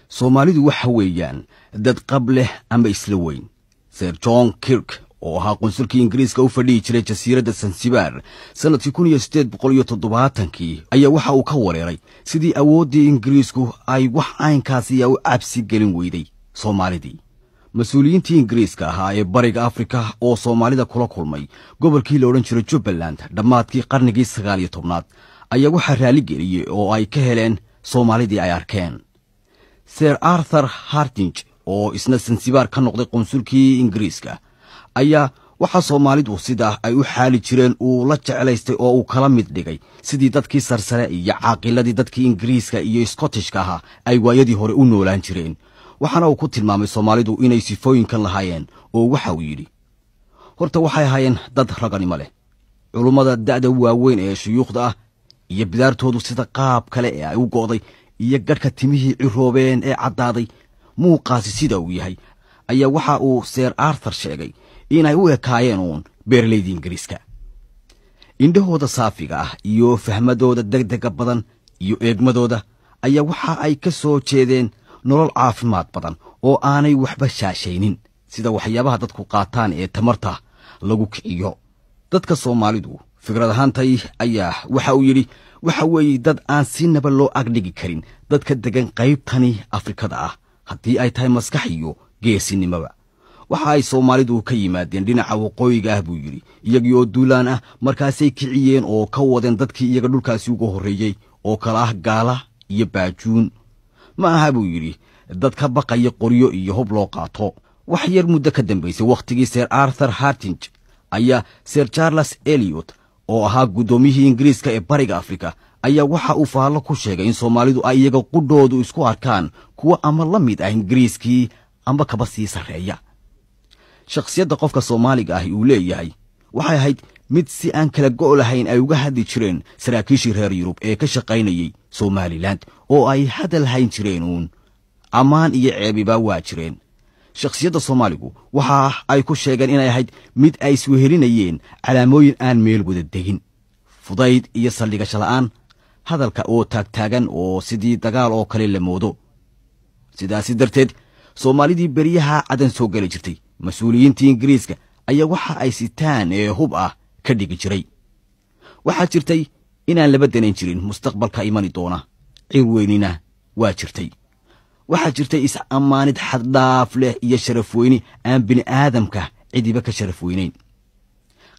Soomaalidu waxa weeyaan dad qab leh ama isla weyn. Sir John Kirk oo ahaa qunsulkii Ingiriiska u fadhiyi jiray jasiiradda Zanzibar sanadkii 1870 ayaa waxa uu ka wareeray sidii awooddii Ingiriisku ay wax aynkaasi u cabsi gelin weyday Soomaalidii. Mas'uuliyiintii Ingiriiska ahaa ee bariga Afrika oo Soomaalida kula kulmay gobolkii la odhan jiray Jubaland dhammaadkii qarnigii 19 ayaa waxa raali geliyay oo ay ka heleen Soomaalidii ay arkeen. Sir Arthur Hardinge oo isna Zanzibar ka noqday qunsulkii Ingiriiska ayaa waxa Soomaalidu sida ay u xaali jireen uu la jecelaystay oo uu kala mid dhigay sidii dadkii sarsare iyo caaqiladii dadkii Ingiriiska iyo Scottishka ahaa ay waayadii hore u noolaan jireen. waxaana uu ku tilmaamay Soomaalidu inay sifooyinkan lahaayeen oo waxa uu yiri horta waxay ahaayeen dad raganimo leh, culumada da'da waaweyn ee shuyuukhda ah iyo bidaartoodu sida qaab kale ee ay u gooday iyo gadhka timihii ciroobeen ee caddaaday muuqaasi sida uu yahay ayaa waxa uu Sir Arthur sheegay inay u ekaayeen uun beeraleydii Ingiriiska. indhahooda saafiga ah iyo fahmadooda degdega badan iyo eegmadooda ayaa waxa ay ka soo jeedeen nolol caafimaad badan oo aanay waxba shaashaynin sida waxyaabaha dadku qaataan ee tamarta lagu kiciyo. dadka Soomaalidu fikrad ahaantay ayaa waxa uu yiri waxa weeye dad aan si naba loo agdhigi karin dadka degan qaybtani Afrikada ah haddii ay tahay maskax iyo geesinimaba. waxa ay Soomaalidu ka yimaadeen dhinaca waqooyiga ah buu yiri iyagii oo duulaan ah markaasay kiciyeen oo ka wadeen dadkii iyaga dhulkaasi uga horreeyay oo kala ah Gaala iyo Baajuun. ma aha buu yiri dad ka baqaya qoryo iyo hub loo qaato. wax yar muddo ka dambeysay waqtigii Sir Arthur Hardinge ayaa Sir Charles Eliot oo ahaa gudoomiyihii Ingiriiska ee bariga Afrika ayaa waxa uu faallo ku sheegay in Soomaalidu ay iyaga qudhoodu isku arkaan kuwa ama la mid ah Ingiriiskii ama kaba sii sareeya. shakhsiyadda qofka Soomaaliga ah uu leeyahay waxay ahayd mid si aan kala go' lahayn ay uga hadli jireen saraakiishii reer Yurub ee ka shaqaynayay Somaliland oo ay hadal hayn jireen uun ammaan iyo ceebiba waa jireen. shakhsiyadda Soomaaligu waxa ay ku sheegeen inay ahayd mid ay iswehelinayeen calaamooyin aan meel wada degin, fudayd iyo saldhigasho la'aan, hadalka oo taagtaagan oo sidii dagaal oo kale la moodo. sidaasi darteed Soomaalidii beriyaha cadan soo gali jirtay mas'uuliyiintii Ingiriiska ayaa waxa ay sitaan ee hub ah ka dhigi jiray. waxaa jirtay inaan laba danayn jirin mustaqbalka imani doona, cir weynina waa jirtay. waxaa jirtay is-ammaanid xad dhaaf leh iyo sharaf weyni aan bini aadamka cidiba ka sharaf weynayn.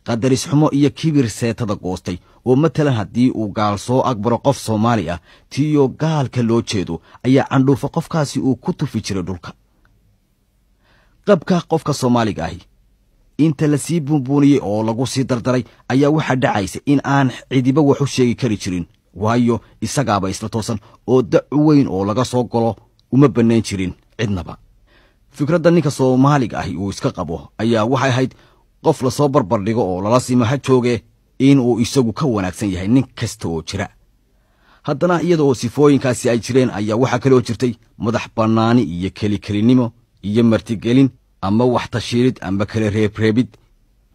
qadaris xumo iyo kibir seetada goostay oo matalan haddii uu gaal soo agbaro qof Soomaali ah tiyo gaalka loo jeedo ayaa candhuufa qofkaasi uu ku tufi jiray dhulka. qabka qofka Soomaaliga ahi inta la sii buunbuuniyay oo lagu sii dardaray ayaa waxa dhacaysa in aan cidiba wax u sheegi kari jirin waayo isagaaba isla toosan oo dac weyn oo laga soo galo uma banayn jirin cidnaba. fikradda ninka Soomaaliga ahi uu iska qabo ayaa waxay ahayd qof la soo barbar dhigo oo lala sima ha jooge in uu isagu ka wanaagsan yahay nin kasta oo jira. haddana iyadoo sifooyinkaasi ay jireen ayaa waxa kale oo jirtay madax bannaani iyo keli-kelinimo iyo martigelin ama wax tashiirid ama kala reebreebid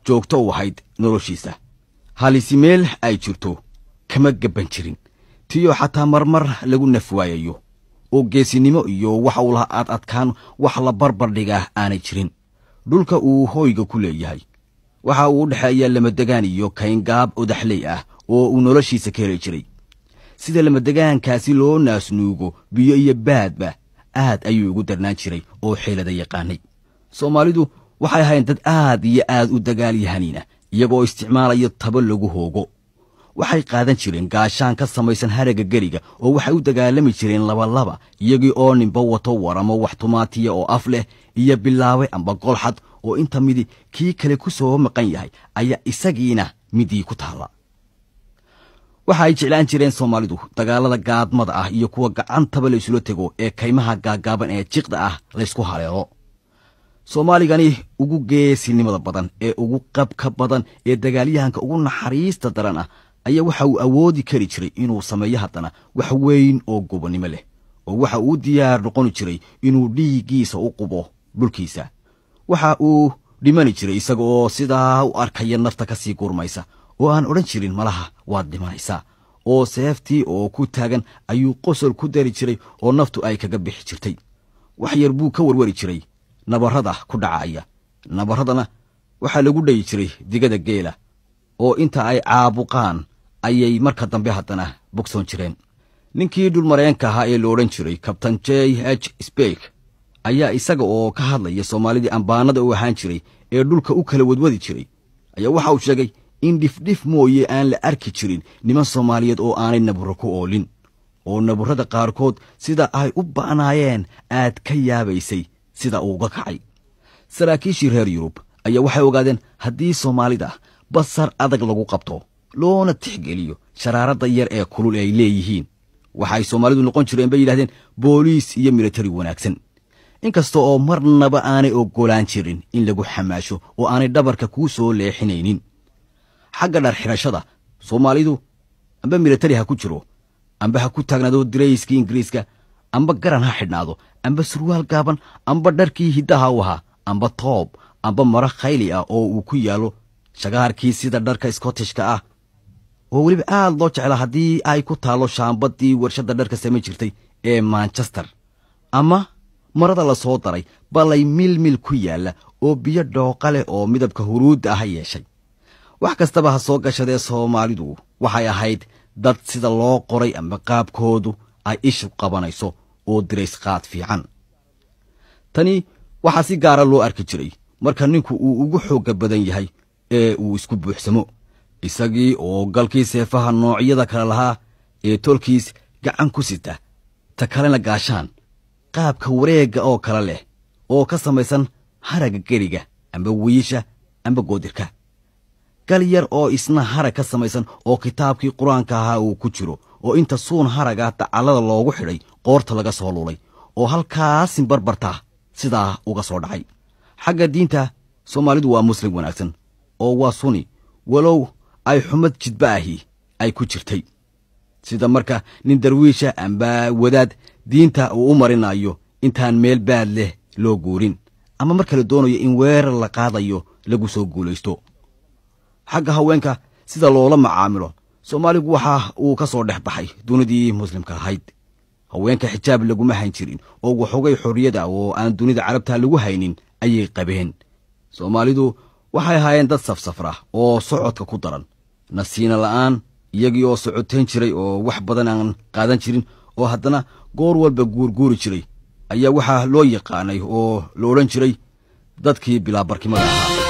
joogto u ahayd noloshiisa. halisi meel ay jirto kama gaban jirin tiyo xataa marmar lagu nafwaayayo oo geesinimo iyo waxa uu lahaa adkaan wax la barbar dhigaa aanay jirin. dhulka uu hooyga ku leeyahay waxa uu u dhaxeeyaa lamadegaan iyo kayngaab odaxley ah oo uu noloshiisa ka heli jiray. sida lamadegaankaasi loo naasnuugo biyo iyo baadba aad ayuu ugu darnaan jiray oo xeelada yaqaanay. Soomaalidu waxay ahaayeen dad aad iyo aad u dagaal yahaniina iyagoo isticmaalaya tabo lagu hoogo. waxay qaadan jireen gaashaan ka samaysan haraga gariga oo waxay u dagaalami jireen laba iyagii oo ninba wato waramo wax tumaatiya oo af leh iyo bilaawe amba golxad oo inta midi kii kale ku soo maqan yahay ayaa isagiina midii ku taala. waxa ay jeclaan jireen Soomaalidu dagaalada gaadmada ah iyo kuwa gacantaba la isula tago ee kaymaha gaagaaban ee jiqda ah la isku haleelo. Soomaaligani ugu geesinimada badan ee ugu qabka badan ee dagaalyahanka ugu naxariista daran ah ayaa waxa uu awoodi kari jiray inuu sameeyo haddana wax weyn oo gobonimo leh oo waxa uu diyaar noqon jiray inuu dhiigiisa u qubo dhulkiisa. waxa uu dhimani jiray isagoo sidaa u arkaya nafta ka sii gurmaysa oo aan odhan jirin malaha waad dhimanaysaa oo seeftii oo ku taagan ayuu qosol ku dari jiray oo naftu ay kaga bixi jirtay. wax yar buu ka warwari jiray nabarrada ku dhacaya. nabarradana waxaa lagu dhayi jiray digada geela oo inta ay caabuqaan ayay marka dambe haddana bogsoon jireen. ninkii dhulmareenka ahaa ee la odhan jiray kabtan J.H. Speake ayaa isaga oo ka hadlaya Soomaalidii ambaanada u ahaan jiray ee dhulka u kala wadwadi jiray ayaa waxa uu sheegay in dhifdhif mooye aan la arki jirin niman Soomaaliyeed oo aanay naburo ku oolin, oo naburrada qaarkood sida ay u ba'naayeen aad ka yaabaysay sida uu uga kacay. saraakiishii reer Yurub ayaa waxay ogaadeen haddii Soomaalida basar adag lagu qabto loona tixgeliyo sharaaradda yar ee kulul ay leeyihiin, waxay Soomaalidu noqon jireen bay yiraahdeen booliis iyo military wanaagsan. inkasta oo marnaba aanay ogolaan jirin in lagu xamaasho oo aanay dhabarka ku soo leexinaynin. xagga dhar xirashada Soomaalidu amba military ha ku jiro amba ha ku taagnaado dirayskii Ingiriiska amba garan ha xidhnaado amba surwaal gaaban amba dharkii hidaha u ahaa amba toob amba mara khayli ah oo uu ku yaalo shagaarkii sida dharka Scottishka ah oo weliba aad loo jeclaa haddii ay ku taalo shaambadii warshada dharka samayn jirtay ee Manchester, ama marada la soo daray balay milmil ku yaala oo biyo dhooqa leh oo midabka huruud ah yeeshay. wax kastaba ha soo gashadee Soomaalidu waxay ahayd dad sida loo qoray ama qaabkoodu ay ishu qabanayso oo dirays qaad fiican. tani waxaa si gaara loo arki jiray marka ninku uu ugu xoogga badan yahay ee uu isku buuxsamo, isagii oo galkii seefaha noocyada kala lahaa ee tolkiis gacan ku sita, ta kalena gaashaan qaabka wareegga oo kala leh oo ka samaysan haragga geriga amba wiisha amba goodirka, gal yar oo isna harag ka samaysan oo kitaabkii quraanka ahaa uu ku jiro oo inta suun haraga dacalada loogu xidhay qoorta laga soo lulay oo halkaasin barbarta sidaa uga soo dhacay. xagga diinta Soomaalidu waa muslim wanaagsan oo waa sunni, walow ay xumad jidbaahi ay ku jirtay, sida marka nin darwiisha amba wadaad diinta uu u marinayo intaan meel baad leh loo guurin, ama marka la doonayo in weerar la qaadayo lagu soo guulaysto. xagga haweenka sida loola macaamilo Soomaaligu waxa uu ka soo dhex baxay dunidii muslimka ahayd. haweenka xijaab laguma hayn jirin oo waxoogay xorriyada oo aan dunida carabta lagu haynin ayay qabeen. Soomaalidu waxay ahaayeen dad safsafra oo socodka ku daran, nasiina la'aan, iyagii oo socoteen jiray oo wax badan aan qaadan jirin oo haddana goor walba guurguuri jiray ayaa waxaa loo yaqaanay oo la odhan jiray dadkii bilaa barkimada ahaa.